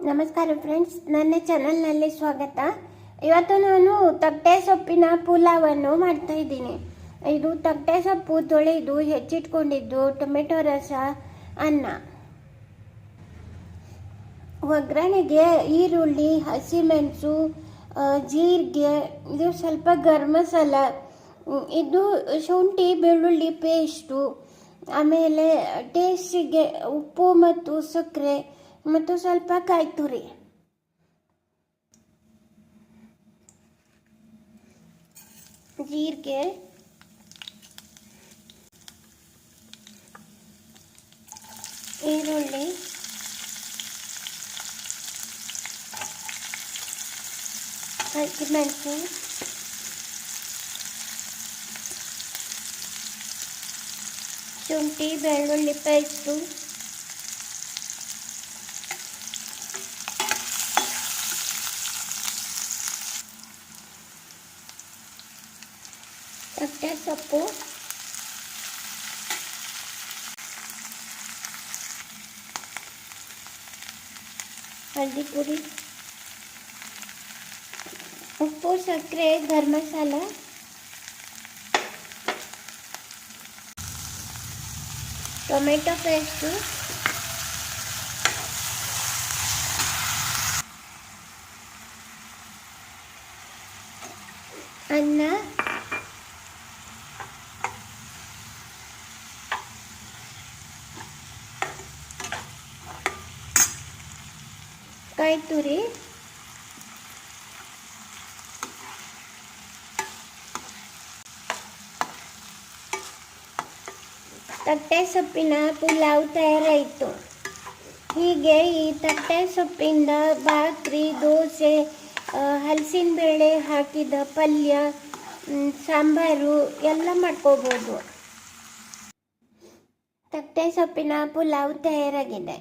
ನಮಸ್ಕಾರ ಫ್ರೆಂಡ್ಸ್, ನನ್ನ ಚಾನಲ್ನಲ್ಲಿ ಸ್ವಾಗತ. ಇವತ್ತು ನಾನು ತಟ್ಟೆ ಸೊಪ್ಪಿನ ಪುಲಾವನ್ನು ಮಾಡ್ತಾ ಇದ್ದೀನಿ. ಇದು ತಟ್ಟೆ ಸೊಪ್ಪು ತೊಳೆದು ಹೆಚ್ಚಿಟ್ಕೊಂಡಿದ್ದು, ಟೊಮೆಟೊ ರಸ, ಅನ್ನ. ಒಗ್ಗರಣೆಗೆ ಈರುಳ್ಳಿ, ಹಸಿಮೆಣಸು, ಜೀರಿಗೆ, ಇದು ಸ್ವಲ್ಪ ಗರಂ ಮಸಾಲ, ಇದು ಶುಂಠಿ ಬೆಳ್ಳುಳ್ಳಿ ಪೇಸ್ಟು, ಆಮೇಲೆ ಟೇಸ್ಟಿಗೆ ಉಪ್ಪು ಮತ್ತು ಸಕ್ಕರೆ ಮತ್ತು ಸ್ವಲ್ಪ ಕಾಯಿ ತುರಿ. ಜೀರಿಗೆ, ಈರುಳ್ಳಿ, ಹಸಿಮೆಣಸು, ಶುಂಠಿ ಬೆಳ್ಳುಳ್ಳಿ ಪೇಸ್ಟು, ತಟ್ಟೆ ಸೊಪ್ಪು, ಹಳದಿ ಪುಡಿ, ಉಪ್ಪು, ಸಕ್ಕರೆ, ಗರಂ ಮಸಾಲ, ಟೊಮೆಟೊ ಪೇಸ್ಟು, ಅನ್ನ, ಕಾಯಿ ತುರಿ, ತಟ್ಟೆ ಸೊಪ್ಪಿನ ಪುಲಾವ್ ತಯಾರಾಯಿತು. ಹೀಗೆ ಈ ತಟ್ಟೆ ಸೊಪ್ಪಿಂದ ಭಾಕ್ರಿ, ದೋಸೆ, ಹಲಸಿನ ಬೇಳೆ ಹಾಕಿದ ಪಲ್ಯ, ಸಾಂಬಾರು ಎಲ್ಲ ಮಾಡ್ಕೋಬೋದು. ತಟ್ಟೆ ಸೊಪ್ಪಿನ ಪುಲಾವ್ ತಯಾರಾಗಿದೆ.